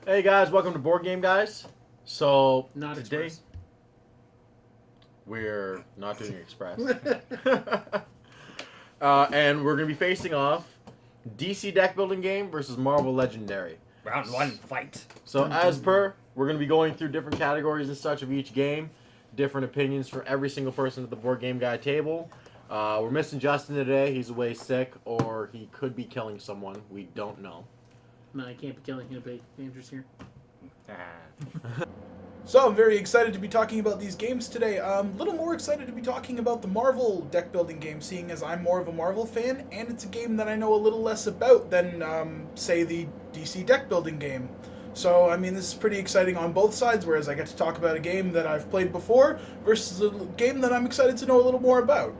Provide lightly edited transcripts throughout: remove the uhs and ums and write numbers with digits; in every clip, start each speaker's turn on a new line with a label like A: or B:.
A: Hey guys, welcome to Board Game Guys. So
B: Not
A: today
B: Express.
A: we're not doing Express, and we're gonna be facing off DC deck building game versus Marvel Legendary.
C: Round one, fight.
A: So as per, we're gonna be going through different categories and such of each game, different opinions for every single person at the Board Game Guy table. We're missing Justin today; he's away sick, or he could be killing someone. We don't know.
B: No, I can't be killing anybody. Andrew's here.
D: So I'm very excited to be talking about these games today. A little more excited to be talking about the Marvel deck building game, seeing as I'm more of a Marvel fan, and it's a game that I know a little less about than, say, the DC deck building game. So, I mean, this is pretty exciting on both sides, whereas I get to talk about a game that I've played before versus a game that I'm excited to know a little more about.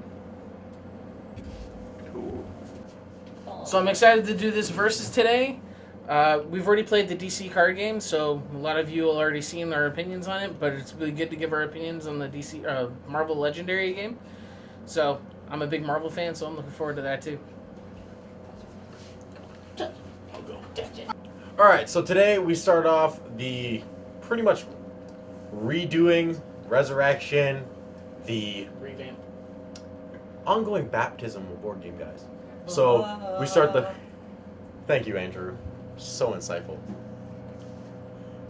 B: So I'm excited to do this versus today. We've already played the DC card game, so a lot of you will already seen our opinions on it, but it's really good to give our opinions on the DC Marvel Legendary game. So I'm a big Marvel fan, so I'm looking forward to that too.
A: Alright, so today we start off the pretty much redoing, resurrection, the
B: Revamp.
A: ongoing baptism of Board Game Guys. So we start the... Thank you, Andrew. So insightful.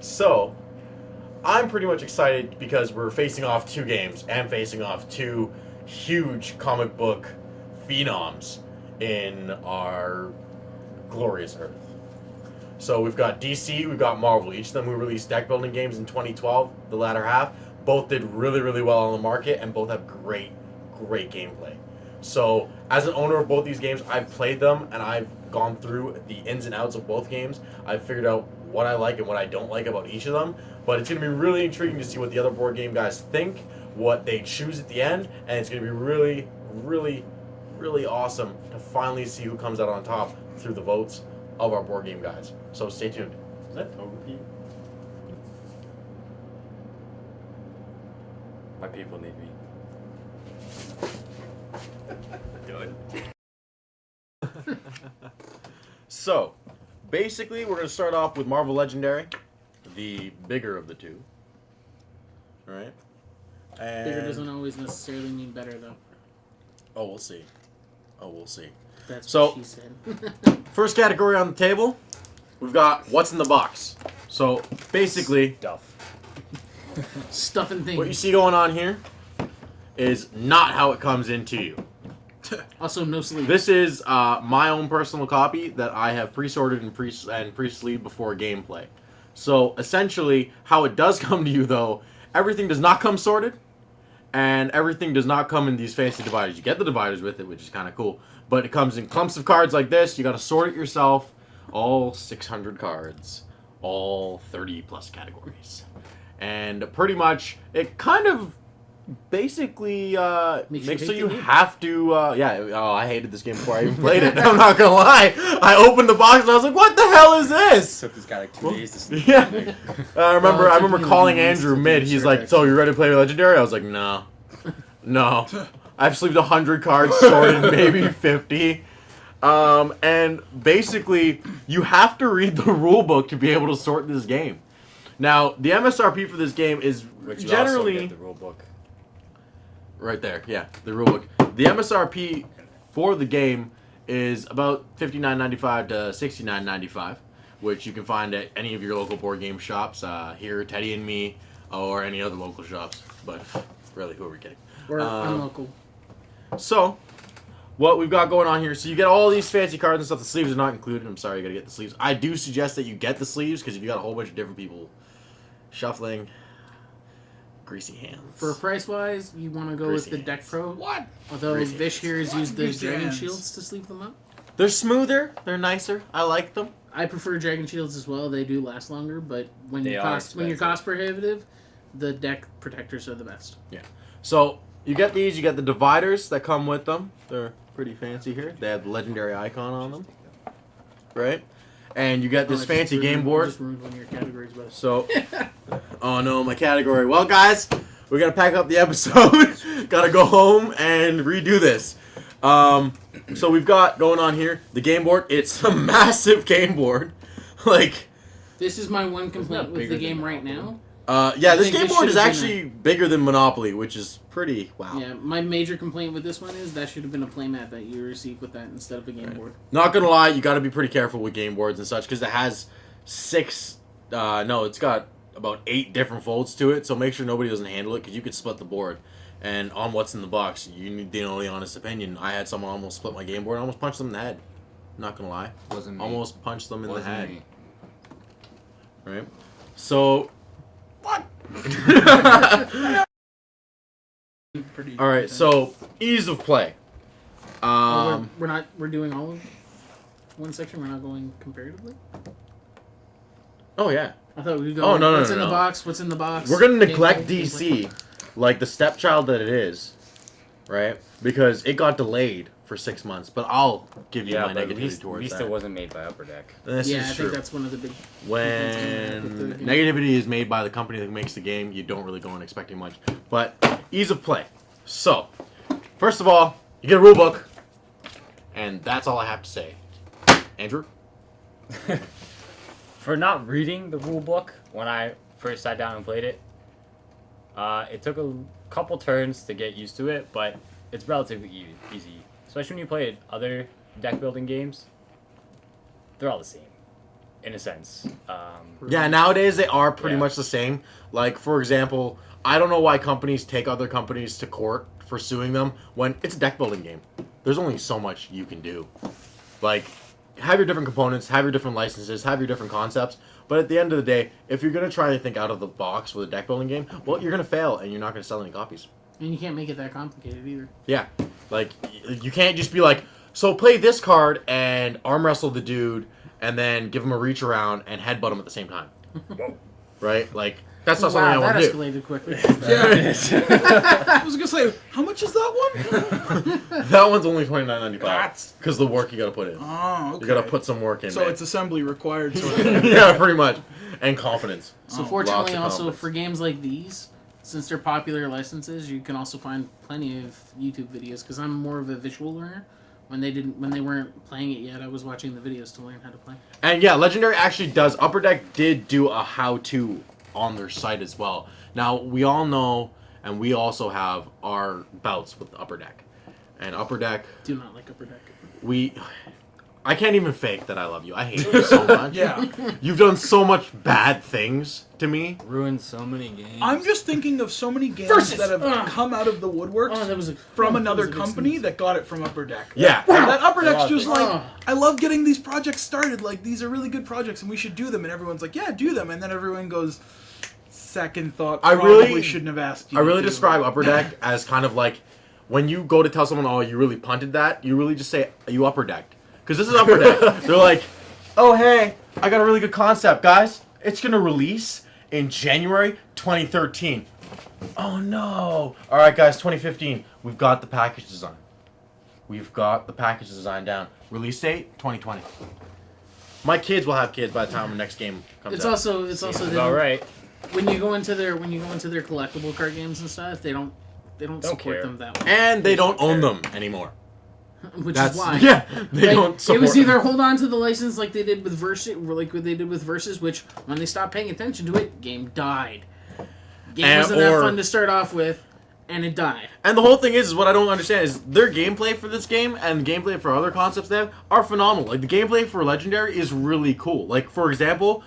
A: So, I'm pretty much excited because we're facing off two games and facing off two huge comic book phenoms in our glorious Earth. So we've got DC, we've got Marvel. Each of them who released deck building games in 2012, the latter half. Both did really, really well on the market and both have great, great gameplay. So, as an owner of both these games, I've played them and I've gone through the ins and outs of both games. I've figured out what I like and what I don't like about each of them. But it's going to be really intriguing to see what the other Board Game Guys think, what they choose at the end, and it's going to be really, really, really awesome to finally see who comes out on top through the votes of our Board Game Guys. So stay tuned. Is that over for you?
C: My people need me. Good.
A: So, basically, we're going to start off with Marvel Legendary, the bigger of the two. Alright?
B: Bigger doesn't always necessarily mean better, though.
A: Oh, we'll see. Oh, we'll see.
B: That's
A: So-
B: what she said.
A: First category on the table, we've got what's in the box. So, basically,
C: Duff.
B: Stuff and things.
A: what you see going on here is not how it comes into you.
B: Also, no sleep.
A: This is my own personal copy that I have pre-sorted and pre-sleeved before gameplay. So essentially, how it does come to you though, everything does not come sorted, and everything does not come in these fancy dividers. You get the dividers with it, which is kind of cool, but it comes in clumps of cards like this. You got to sort it yourself. All 600 cards, all 30 plus categories, and pretty much it kind of basically makes so you have to I hated this game before I even played it. I'm not gonna lie, I opened the box and I was like, what the hell is this?
C: Took this guy like 2 days to sleep.
A: Yeah. I remember
B: Well, it took me
A: calling
B: like
A: Andrew
B: months to
A: mid.
B: do
A: He's
B: the
A: like,
B: search,
A: so you ready to play Legendary? I was like, no. I've sleeved 100 cards, sorted maybe 50. And basically you have to read the rule book to be able to sort this game. Now the MSRP for this game is
C: But you
A: generally
C: also get the rule book.
A: right there, yeah, the rulebook. The MSRP for the game is about $59.95 to $69.95, which you can find at any of your local board game shops, here, Teddy and Me, or any other local shops. But really, who are we kidding?
B: We're unlocal.
A: So, what we've got going on here, so you get all these fancy cards and stuff. The sleeves are not included. I'm sorry, you gotta get the sleeves. I do suggest that you get the sleeves, because if you got a whole bunch of different people shuffling, greasy hands.
B: For price-wise, you want to go
A: Greasy
B: with the Deck
A: hands.
B: Pro.
D: What?
B: Although
A: Greasy
B: Vish here has used the
D: Greasy
B: Dragon
D: hands.
B: Shields to sleeve them up.
A: They're smoother, they're nicer, I like them.
B: I prefer Dragon Shields as well. They do last longer, but when
C: They
B: you
C: are
B: when you're
C: expensive.
B: cost prohibitive, the deck protectors are the best.
A: So, you get these, you get the dividers that come with them. They're pretty fancy here. They have the legendary icon on them. Right? And you get this fancy game board.
B: Just ruined one of your categories, but
A: So, oh no, my category. Well, guys, we gotta pack up the episode. Gotta go home and redo this. So we've got going on here the game board. It's a massive game board. Like,
B: This is my one
C: not
B: complaint with
C: bigger
B: the game
C: than
B: right
C: Monopoly.
B: now.
A: Yeah,
B: I
A: this
B: think
A: game
B: this
A: board is
B: should've been
A: actually bigger than Monopoly, which is pretty wow.
B: Yeah, my major complaint with this one is that should have been a playmat that you received with that instead of a game
A: Right.
B: board.
A: Not gonna lie, you got to be pretty careful with game boards and such because it has it's got about 8 different folds to it. So make sure nobody doesn't handle it because you could split the board. And on what's in the box, you need the only honest opinion. I had someone almost split my game board, and almost punched them in the head. Not gonna lie,
C: Wasn't me.
A: almost punched them in
C: Wasn't
A: the head.
C: me.
A: Right. So. What?
D: Pretty
A: All right. So ease of play.
B: We're doing all of one section. We're not going comparatively.
A: Oh yeah.
B: I thought we'd go.
A: Oh, no,
B: What's
A: no,
B: in
A: no.
B: the box? What's in the box?
A: We're gonna
B: Gameplay,
A: neglect
B: gameplay.
A: DC, like the stepchild that it is, right? Because it got delayed for 6 months. But I'll give you
C: Yeah,
A: my
C: but at
A: negativity
C: least
A: towards that.
C: it wasn't made by Upper Deck.
A: This
B: Yeah, I
A: is
B: think
A: true.
B: that's one of the big.
A: When
B: with the game.
A: negativity is made by the company that makes the game, you don't really go in expecting much. But ease of play. So, first of all, you get a rule book, and that's all I have to say. Andrew?
C: For not reading the rule book when I first sat down and played it, it took a couple turns to get used to it, but it's relatively easy. Especially when you play other deck building games, they're all the same, in a sense.
A: Yeah, nowadays they are pretty
C: Yeah.
A: much the same. Like, for example, I don't know why companies take other companies to court for suing them when it's a deck building game. There's only so much you can do. Like, have your different components, have your different licenses, have your different concepts. But at the end of the day, if you're going to try to think out of the box with a deck building game, well, you're going to fail and you're not going to sell any copies.
B: And you can't make it that complicated either.
A: Yeah. Like, you can't just be like, so play this card and arm wrestle the dude and then give him a reach around and headbutt him at the same time. Right? Like, that's not something I
B: Wow,
A: want
B: that
A: to do.
B: escalated quickly.
D: I was gonna say, how much is that one?
A: That one's only $29.95
D: That's-
A: because the work you got to put in.
D: Oh, okay.
A: You got to put some work in.
D: So
A: man.
D: it's assembly required. Sort of.
A: Yeah, pretty much, and confidence.
B: So
D: Oh,
B: fortunately,
A: lots of
B: also
A: confidence.
B: for games like these, since they're popular licenses, you can also find plenty of YouTube videos. Because I'm more of a visual learner. When they weren't playing it yet, I was watching the videos to learn how to play.
A: And yeah, Legendary actually does. Upper Deck did do a how-to on their site as well. Now we all know, and we also have our bouts with Upper Deck, and Upper Deck.
B: Do not like Upper Deck.
A: I can't even fake that I love you. I hate you so much.
D: Yeah.
A: You've done so much bad things to me.
C: Ruined so many games.
D: I'm just thinking of so many games
B: Versus.
D: that have come out of the woodworks
B: Oh, that was
D: from
B: that
D: another
B: was a big
D: company
B: sneeze.
D: that got it from Upper Deck.
A: Yeah.
D: And that Upper Deck's
C: Yeah,
D: just
C: I
D: like,
B: Oh.
D: I love getting these projects started. Like, these are really good projects and we should do them. And everyone's like, yeah, do them. And then everyone goes, second thought,
A: I
D: probably
A: really-
D: shouldn't have asked you.
A: I really
D: to do
A: describe
D: it."
A: Upper Deck as kind of like when you go to tell someone, "Oh, you really punted that." You really just say, "You Upper Decked," because this is Upper Deck. They're like, "Oh, hey, I got a really good concept, guys. It's gonna release in January 2013." Oh no! All right, guys, 2015. We've got the package design. We've got the package design down. Release date 2020. My kids will have kids by the time the next game comes
B: It's
A: out.
B: also
C: Seems
B: the-
C: about right.
B: when you go into their collectible card games and stuff, they don't support
C: care.
B: them that way.
A: And they don't own them anymore.
B: Which
A: That's
B: is why.
A: yeah. They
B: Like,
A: don't.
B: it
A: Support
B: was either
A: them.
B: hold on to the license like they did with Versus, which when they stopped paying attention to it, game died. Game
A: And-
B: wasn't that
A: or-
B: fun to start off with, and it died.
A: And the whole thing is what I don't understand is their gameplay for this game and gameplay for other concepts they have are phenomenal. Like the gameplay for Legendary is really cool. Like for example,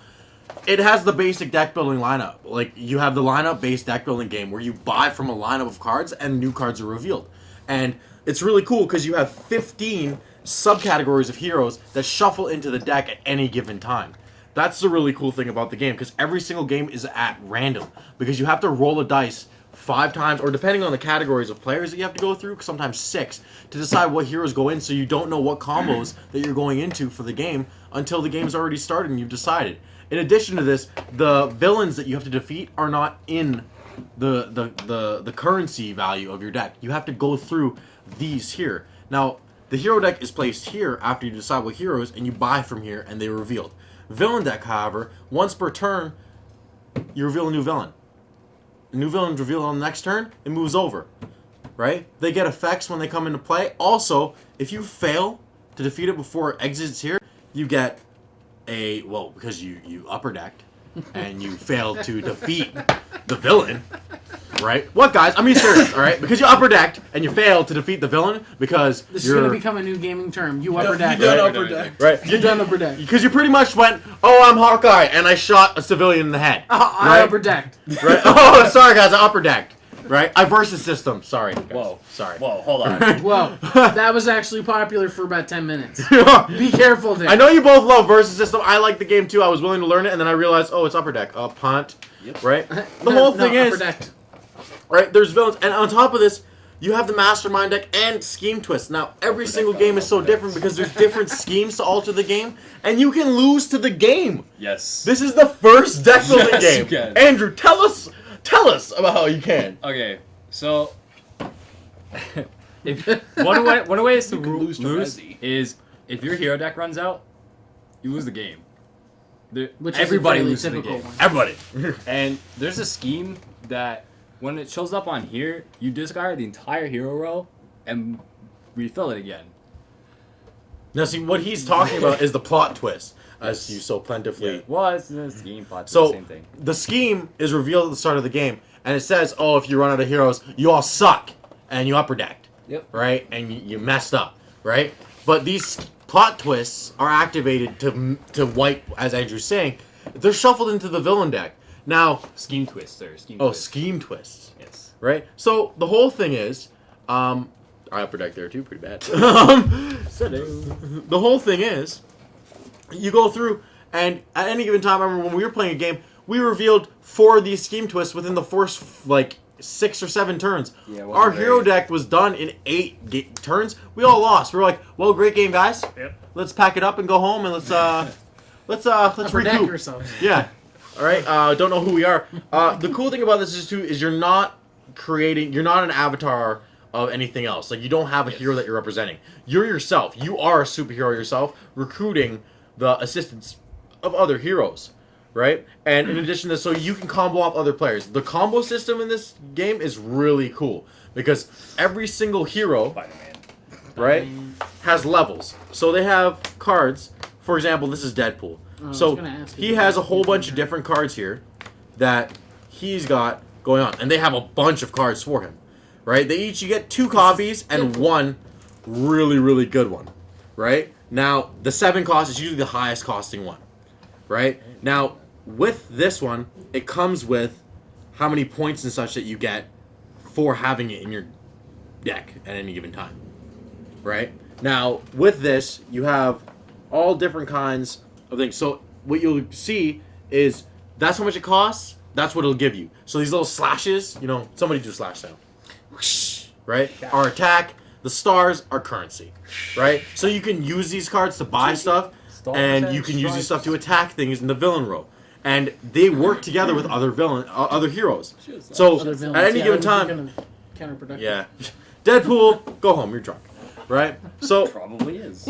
A: it has the basic deck building lineup. Like you have the lineup based deck building game where you buy from a lineup of cards and new cards are revealed. And it's really cool because you have 15 subcategories of heroes that shuffle into the deck at any given time. That's the really cool thing about the game because every single game is at random because you have to roll a dice 5 times, or depending on the categories of players that you have to go through, sometimes 6, to decide what heroes go in so you don't know what combos that you're going into for the game until the game's already started and you've decided. In addition to this, the villains that you have to defeat are not in the currency value of your deck. You have to go through these here. Now, the hero deck is placed here after you decide what heroes, and you buy from here, and they're revealed. Villain deck, however, once per turn, you reveal a new villain. A new villain's revealed on the next turn, it moves over. Right? They get effects when they come into play. Also, if you fail to defeat it before it exits here, you get because you upper decked and you failed to defeat the villain, right? What, guys? I'm being serious, all right? Because you upper decked and you failed to defeat the villain because
B: This
A: you're
B: is going to become a new gaming term. You upper deck.
D: You done
A: Right.
D: upper deck.
A: right.
B: You done upper deck.
A: Because you pretty much went, oh, I'm Hawkeye, and I shot a civilian in the head.
B: I
A: Right?
B: upper decked.
A: Right? Oh, sorry, guys, I upper decked. Right? I versus system. Sorry. Guys.
C: Whoa.
A: Sorry.
C: Whoa, hold on.
B: Whoa, that was actually popular for about 10 minutes. Be careful there.
A: I know you both love versus system. I like the game too. I was willing to learn it, and then I realized, oh, it's upper deck. Punt.
C: Yep.
A: Right? The whole thing
B: upper
A: is,
B: decked.
A: right, there's villains, and on top of this, you have the mastermind deck and scheme twist. Now, every single game is so different because there's different schemes to alter the game, and you can lose to the game.
E: Yes.
A: This is the first deck building
E: Yes,
A: game.
E: you can.
A: Andrew, tell us about how you can.
E: Okay, so
C: If one way is to
D: You can
C: lose
D: lose to Resi.
C: is if your hero deck runs out, you lose the game.
B: Which
C: Everybody
B: is a
C: loses the
B: fairly typical
C: game.
B: one.
A: Everybody.
C: And there's a scheme that when it shows up on here, you discard the entire hero row and refill it again.
A: Now, see, what he's talking about is the plot twist, as you so plentifully.
C: Well, it's the scheme plot.
A: So,
C: the same thing.
A: the scheme is revealed at the start of the game, and it says, oh, if you run out of heroes, you all suck, and you upper decked.
C: Yep.
A: Right? And you messed up, right? But these plot twists are activated to wipe, as Andrew's saying, they're shuffled into the villain deck. Now,
C: Scheme twist, sir. Scheme
A: oh,
C: twist.
A: scheme twists,
C: Yes.
A: right? So, the whole thing is, I upper decked there too, pretty bad. The whole thing is, you go through, and at any given time, I remember when we were playing a game, we revealed 4 of these scheme twists within the first, 6 or 7 turns.
C: Yeah, it wasn't
A: Our
C: very-
A: hero deck was done in 8 turns. We all lost. We were like, well, great game, guys.
C: Yep.
A: Let's pack it up and go home, and let's
B: Upper deck
A: recoup.
B: yourselves.
A: Yeah. All right. Don't know who we are. The cool thing about this is you're not an avatar of anything else. Like, you don't have a hero that you're representing. You're yourself. You are a superhero yourself, recruiting the assistance of other heroes, right? And in addition to this, so you can combo off other players. The combo system in this game is really cool because every single hero,
C: Spider-Man.
A: right, has levels. So they have cards. For example, this is Deadpool.
B: was
A: So
B: gonna ask you
A: he
B: about
A: has a
B: this.
A: whole bunch of different cards here that he's got going on, and they have a bunch of cards for him, right? You get 2 copies and one really, really good one, right? Now, the 7 cost is usually the highest costing one, right? Now, with this one, it comes with how many points and such that you get for having it in your deck at any given time, right? Now, with this, you have all different kinds of things. So, what you'll see is that's how much it costs, that's what it'll give you. So, these little slashes, somebody do a slash sound, right? Our attack, the stars are currency, right? So, you can use these cards to buy stuff, and you can use these stuff to attack things in the villain row. And they work together with other heroes. So,
B: Other villains,
A: at any
B: yeah,
A: given
B: that
A: time,
B: would be counterproductive.
A: yeah. Deadpool, go home, you're drunk. Right? So,
C: Probably is.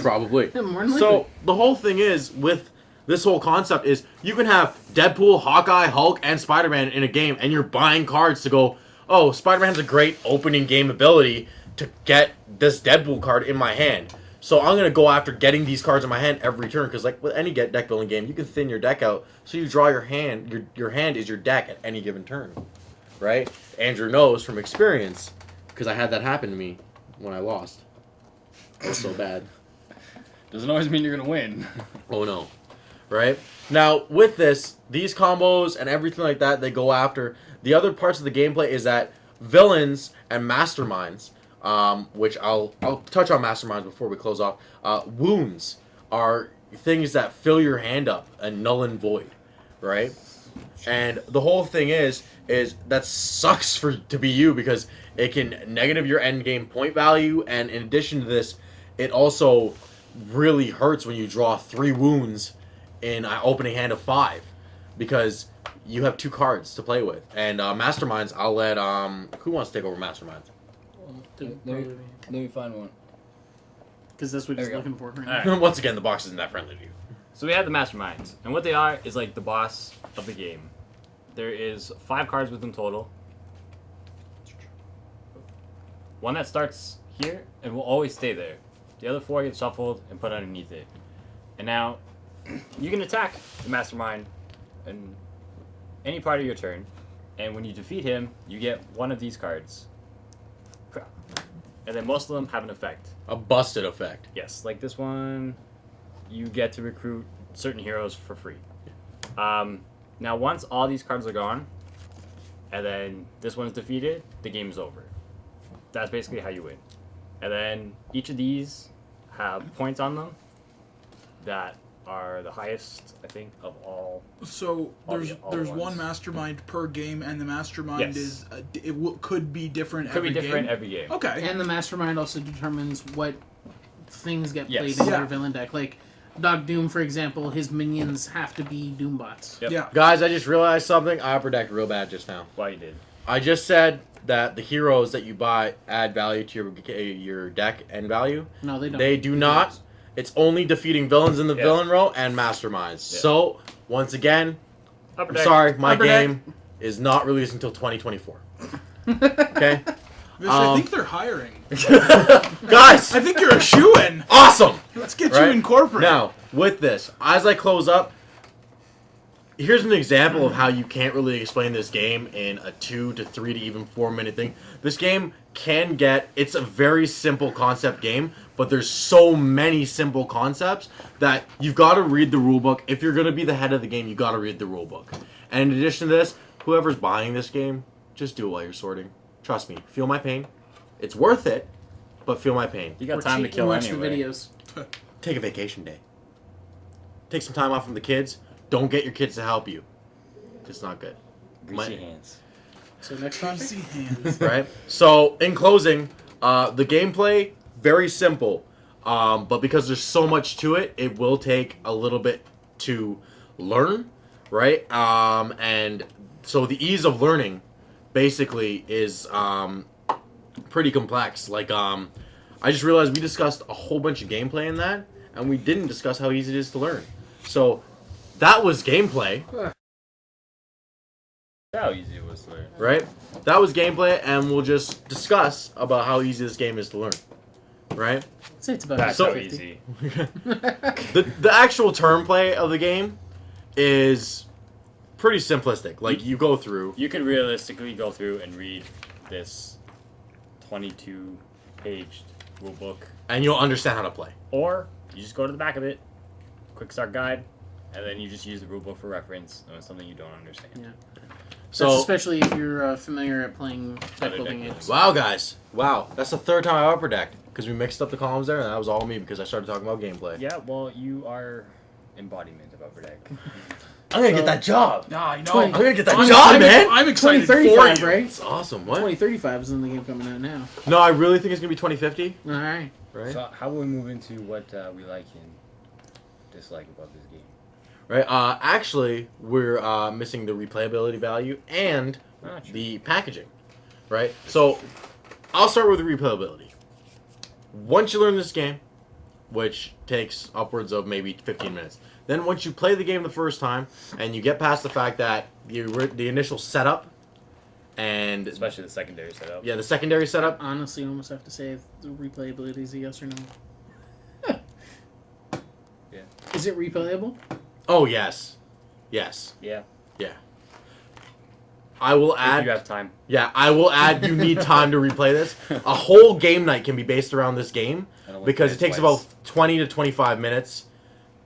A: probably.
B: Yeah, more than
A: So,
B: likely.
A: the whole thing is, with this whole concept is, you can have Deadpool, Hawkeye, Hulk, and Spider-Man in a game, and you're buying cards to go, oh, Spider-Man has a great opening game ability to get this Deadpool card in my hand. So I'm going to go after getting these cards in my hand every turn, because like with any deck building game, you can thin your deck out, so you draw your hand. Your hand is your deck at any given turn, right? Andrew knows from experience, because I had that happen to me when I lost. It was so bad.
E: doesn't always mean you're gonna win.
A: Oh no. Right? Now, with this, these combos and everything like that they go after, the other parts of the gameplay is that villains and masterminds, which I'll touch on masterminds before we close off, wounds are things that fill your hand up and null and void, right? And the whole thing is that sucks to be you, because it can negative your end game point value, and in addition to this, it also really hurts when you draw 3 wounds in an opening hand of 5, because you have 2 cards to play with. And masterminds, I'll let who wants to take over masterminds?
E: Let me find one.
B: Because that's what
E: There
B: he's
E: we go.
B: looking for. Right?
C: All right.
A: Once again, the box isn't that friendly to you.
C: So we have the masterminds, and what they are is like the boss of the game. There is 5 cards with them total. One that starts here and will always stay there. The other 4 get shuffled and put underneath it. And now, you can attack the mastermind in any part of your turn, and when you defeat him, you get one of these cards. And then most of them have an effect.
A: A busted effect.
C: Yes, like this one, you get to recruit certain heroes for free. Now, once all these cards are gone, and then this one's defeated, the game is over. That's basically how you win. And then each of these have points on them that are the highest, I think, of all.
D: So
C: All
D: there's
C: the
D: there's
C: ones.
D: one mastermind per game, and the mastermind
C: Yes.
D: is could be different
C: Could
D: every
C: be different
D: game.
C: every game.
D: Okay.
B: And the mastermind also determines what things get
C: Yes.
B: played in
D: Yeah.
B: your villain deck. Like Dog Doom, for example, his minions have to be Doombots.
C: Yep.
D: Yeah.
A: Guys, I just realized something. I upper decked real bad just now.
C: Well, you did.
A: I just said that the heroes that you buy add value to your deck and value.
B: No, they don't.
A: They do not. It's only defeating villains in the
C: Yeah.
A: villain row and masterminds.
C: Yeah.
A: So, once again,
C: Upper
A: I'm
C: deck.
A: sorry, my
D: Upper deck.
A: game is not released until 2024. Okay?
D: Vish, I think they're hiring.
A: Guys,
D: I think you're a shoo-in.
A: awesome!
D: Let's get
A: Right?
D: you in corporate.
A: Now, with this, as I close up, here's an example of how you can't really explain this game in a 2 to 3 to even 4 minute thing. This game can get, it's a very simple concept game, but there's so many simple concepts that you've got to read the rulebook. If you're going to be the head of the game, you got to read the rulebook. And in addition to this, whoever's buying this game, just do it while you're sorting. Trust me, feel my pain. It's worth it, but feel my pain.
C: You got
B: Or
C: time to
B: cheat and
C: kill
B: watch
C: anyway.
B: the videos.
A: Take a vacation day. Take some time off from the kids. Don't get your kids to help you. It's not good.
C: Greasy
A: My-
C: hands.
B: So next topic.
D: Greasy hands.
A: Right? So, in closing, the gameplay, very simple. But because there's so much to it, it will take a little bit to learn, right? And so the ease of learning basically is pretty complex. Like, I just realized we discussed a whole bunch of gameplay in that, and we didn't discuss how easy it is to learn. So, that was gameplay.
C: How easy it was to learn.
A: Right? That was gameplay, and we'll just discuss about how easy this game is to learn. Right?
B: I'd say it's about
C: That's
A: So-
C: so
B: 50.
C: easy.
A: The actual term play of the game is pretty simplistic. Like, you go through.
C: You could realistically go through and read this 22-page rule book,
A: And you'll understand how to play.
C: or you just go to the back of it, quick start guide, and then you just use the rule book for reference when it's something you don't understand.
B: Yeah.
A: So,
B: That's especially if you're familiar at playing deck
C: Other
B: building
C: deck
B: games.
A: wow, guys. Wow. That's the third time I upper decked. Because we mixed up the columns there, and that was all me because I started talking about gameplay.
C: Yeah, well, you are embodiment of Upper Deck.
A: I'm going to get that job.
D: Nah, I know.
B: 20.
A: I'm going to get that
D: I'm-
A: job,
D: I'm-
A: man.
D: I'm excited for
B: 2035,
D: you.
B: right?
A: It's awesome. What?
B: 2035 is in the game coming out now.
A: No, I really think it's going to be 2050.
B: All right.
A: Right?
C: So how will we move into what we like and dislike about this game?
A: Right. Actually, we're missing the replayability value and the packaging. Right. So, I'll start with the replayability. Once you learn this game, which takes upwards of maybe 15 minutes, then once you play the game the first time and you get past the fact that the initial setup and
C: Especially the secondary setup.
A: the secondary setup,
B: Honestly, I almost have to say if the replayability is a yes or no.
C: Yeah.
B: Is it replayable?
A: oh yes, yes,
C: Yeah.
A: I will
C: If
A: add.
C: you have time.
A: Yeah, I will add. You need time to replay this. A whole game night can be based around this game
C: And only
A: because
C: play
A: it takes
C: twice.
A: about 20 to 25 minutes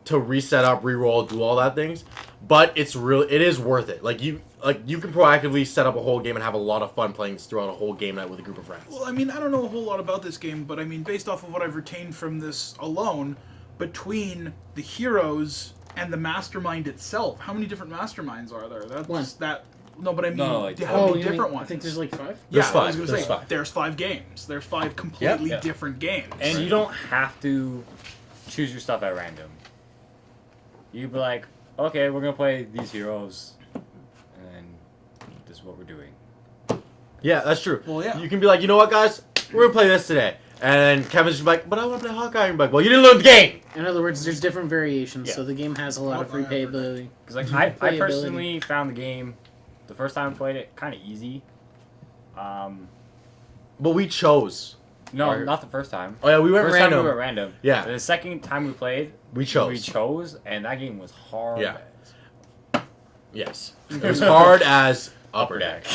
A: to reset up, re-roll, do all that things. But it is worth it. Like you can proactively set up a whole game and have a lot of fun playing this throughout a whole game night with a group of friends.
D: Well, I mean, I don't know a whole lot about this game, but I mean, based off of what I've retained from this alone, between the heroes and the mastermind itself, how many different masterminds are there? That's
B: One.
D: No, but I mean,
E: No, like
D: how many
B: you
D: different
B: mean,
D: ones?
B: I think there's like 5.
A: There's
D: yeah, I
A: five.
D: was gonna
A: There's
D: say
A: five.
D: there's 5 games. There's 5 completely
C: Yeah.
D: different games.
C: And you don't have to choose your stuff at random. You'd be like, okay, we're gonna play these heroes, and this is what we're doing.
A: Yeah, that's true.
D: Well, yeah.
A: You can be like, you know what, guys, we're gonna play this today, and Kevin's just like, but I want to play Hawkeye. And you're like, well, you didn't learn the game.
B: In other words, there's different variations,
C: Yeah.
B: so the game has a lot of replayability.
C: Because like I
B: Playability.
C: personally found the game, the first time I played it, kind of easy.
A: But we chose
C: No,
A: Or-
C: not the first time.
A: Oh yeah, we went
C: First
A: random.
C: time we went random.
A: Yeah.
C: The second time we played,
A: We chose.
C: We chose, and that game was hard.
A: Yeah. Yes. It was hard as Upper Deck.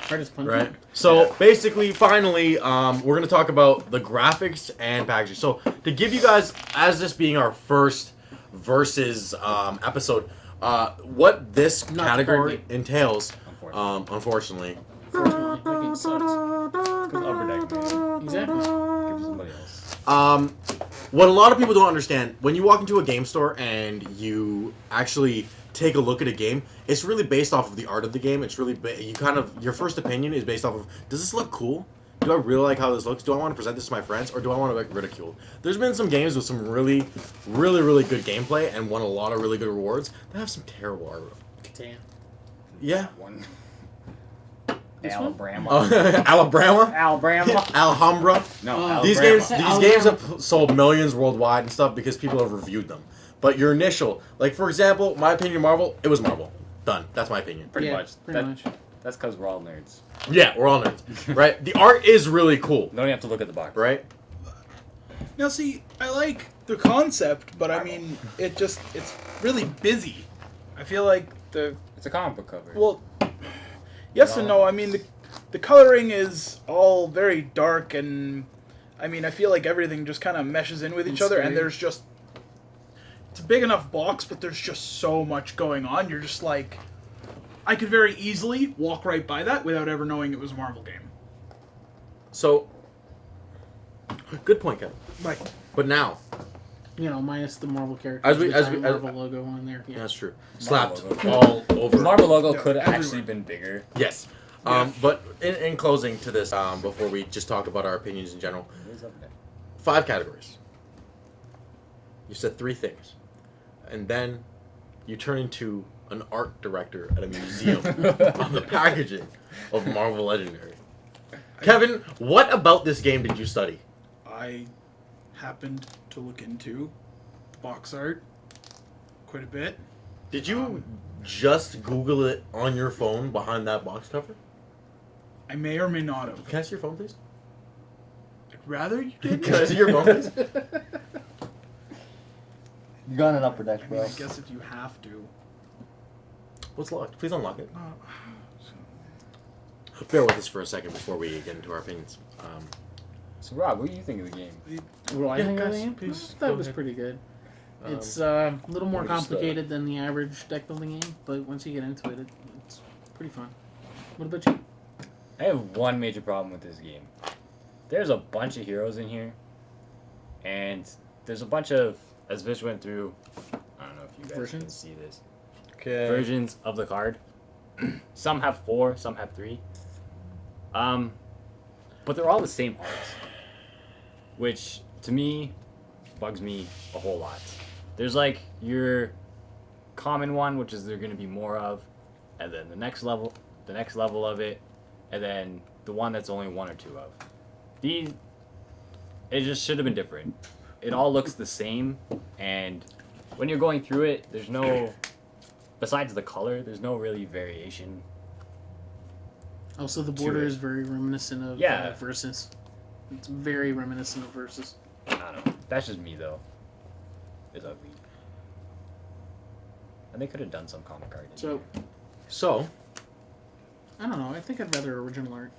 B: Hardest punch.
A: Right. So basically, finally, we're gonna talk about the graphics and packaging. So to give you guys, as this being our first versus episode, what this
B: Not the
A: category
B: card
A: entails,
C: Unfortunately.
A: unfortunately,
B: Unfortunately, that game sucks.
C: Because Upper Deck, man.
B: Exactly.
C: Give it to somebody else.
A: what a lot of people don't understand, when you walk into a game store and you actually take a look at a game, it's really based off of the art of the game. It's really your first opinion is based off of, does this look cool? Do I really like how this looks? Do I want to present this to my friends, or do I want to ridicule? There's been some games with some really good gameplay and won a lot of really good rewards that have some terrible art.
B: Catan.
A: Yeah.
C: One.
B: This one?
C: Alabama.
A: Alabama,
C: Alabama.
A: Alhambra.
C: No,
A: These
C: Alabama.
A: games have sold millions worldwide and stuff because people have reviewed them. But your initial, like for example, my opinion of Marvel, it was Marvel. Done. That's my opinion.
C: Pretty
B: Yeah,
C: much.
B: pretty much.
C: That's because we're all nerds.
A: Yeah, we're all nerds, right? The art is really cool,
C: Don't even have to look at the box.
A: right?
D: Now, see, I like the concept, but I mean, it's really busy. I feel like
C: It's a comic book cover.
D: well, yes and no. I mean, the coloring is all very dark, and I mean, I feel like everything just kind of meshes in with each other, and there's just it's a big enough box, but there's just so much going on. You're just like, I could very easily walk right by that without ever knowing it was a Marvel game.
A: So, good point, Kevin.
D: Like,
A: But now,
B: You know, minus the Marvel character.
A: As we-
B: the
A: as
B: giant
A: we- as-
B: Marvel logo on there. Yeah.
A: that's true.
C: Marvel
A: Slapped
C: logo.
A: all over.
C: The Marvel logo
D: Yeah,
C: could have
D: everywhere.
C: actually been bigger.
A: Yes. But in closing to this, before we just talk about our opinions in general,
C: Where's Upper Deck?
A: 5 categories. You said 3 things, and then you turn into an art director at a museum on the packaging of Marvel Legendary. Kevin, what about this game did you study?
D: I happened to look into box art quite a bit.
A: Did you just Google it on your phone behind that box cover?
D: I may or may not have.
A: Can I see your phone, please?
D: I'd rather you
A: Can
D: didn't.
A: I see your phone, please?
E: You got an Upper Deck,
D: I mean,
E: bro.
D: I guess if you have to.
A: What's locked? Please unlock it.
D: So-
A: Bear with us for a second before we get into our opinions.
C: So, Rob, what do you think of the game?
B: What do I
A: Yeah,
B: think of
A: guys,
B: the game?
A: please
B: That
A: go
B: was
A: ahead.
B: pretty good.
A: Um,
B: It's a little more
C: we're just,
B: complicated than the average deck building game, but once you get into it, it's pretty fun. What about you?
C: I have one major problem with this game. There's a bunch of heroes in here, and there's a bunch of, as Vish went through, I don't know if you guys can
B: Versions?
C: see this,
A: Okay.
C: versions of the card. Some have 4, some have 3. But they're all the same arts, which to me bugs me a whole lot. There's like your common one, which is there going to be more of, and then the next level of it, and then the one that's only 1 or 2 of. These, it just should have been different. It all looks the same, and when you're going through it, there's no, besides the color, there's no really variation.
B: Also, the border
C: it.
B: is very reminiscent of
C: Yeah.
B: Versus. It's very reminiscent of Versus.
C: I don't know. That's just me though. It's ugly. And they could have done some comic art.
A: So,
B: I don't know. I think I'd rather original art.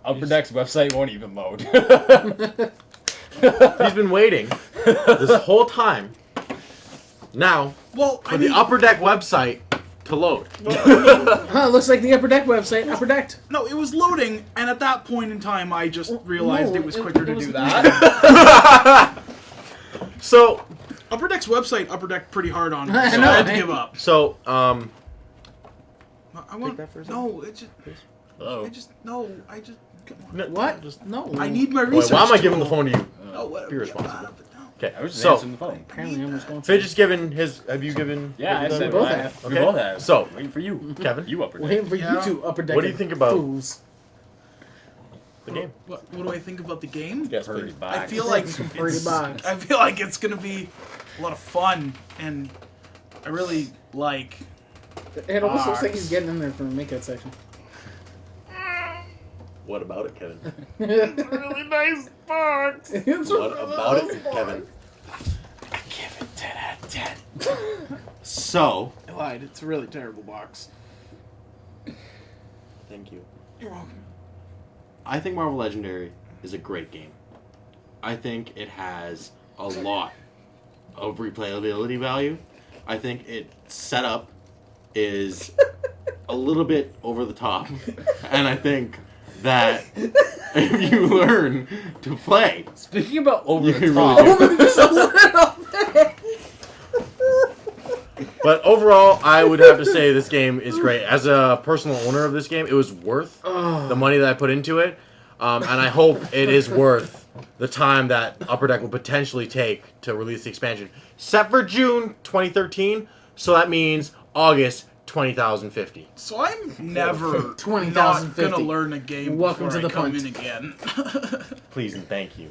C: Upper Deck's website won't even load.
A: he's been waiting this whole time now
D: Well,
A: for the Upper Deck website to load.
B: Huh, looks like the Upper Deck website. Upper Decked.
D: no, it was loading, and at that point in time, I just realized
B: no,
D: it was
B: it-
D: quicker
B: it
D: to
B: was-
D: do that.
A: So,
D: Upper Deck's website, Upper Deck pretty hard on, so
B: I
D: I,
B: know,
D: had to
B: right?
D: give up.
A: so,
D: I want
A: that for a
D: no, it just,
C: Hello.
D: I just come on.
A: no,
B: What?
A: Just,
B: No.
D: I need my
A: wait,
D: research.
A: why am I
D: tool.
A: giving the phone to you?
D: Oh, whatever.
A: Be responsible.
D: Yeah, but no.
A: Okay,
C: I was just
A: so
C: answering the phone.
B: Apparently, I'm responsible.
A: Fidge has given his. Have you given?
C: Yeah, I
A: have you
C: said
A: done
B: both
A: it?
B: have.
C: We
A: Okay.
C: both have.
A: So,
C: Waiting for you.
A: Kevin,
C: You Upper Deck.
B: Waiting for
D: Yeah.
B: you two Upper Deck.
A: What do you think about-
B: fools.
A: the game.
D: What do I think about the game?
A: Yes,
C: Pretty
A: please.
C: box.
D: I feel like
B: Pretty
D: it's,
B: box.
D: I feel like it's gonna be a lot of fun, and I really like.
B: It almost looks like
D: Box.
B: he's getting in there for the makeout section.
A: What about it, Kevin?
B: It's a really nice box.
A: What about it, Kevin?
B: I give it 10 out of 10.
A: So,
B: I lied. It's a really terrible box.
A: thank you.
B: You're welcome.
A: I think Marvel Legendary is a great game. I think it has a lot of replayability value. I think its setup is a little bit over the top. And I think that if you learn to play,
C: Speaking about over
A: You
C: the
A: can
C: top,
A: really but overall, I would have to say this game is great. As a personal owner of this game, it was worth the money that I put into it. And I hope it is worth the time that Upper Deck will potentially take to release the expansion. Set for June 2013, so that means August 20,050.
D: So I'm never
B: 20,050.
D: not gonna learn a game
B: Welcome
D: before
B: to the
D: I come
B: punt.
D: in again.
A: Please and thank you.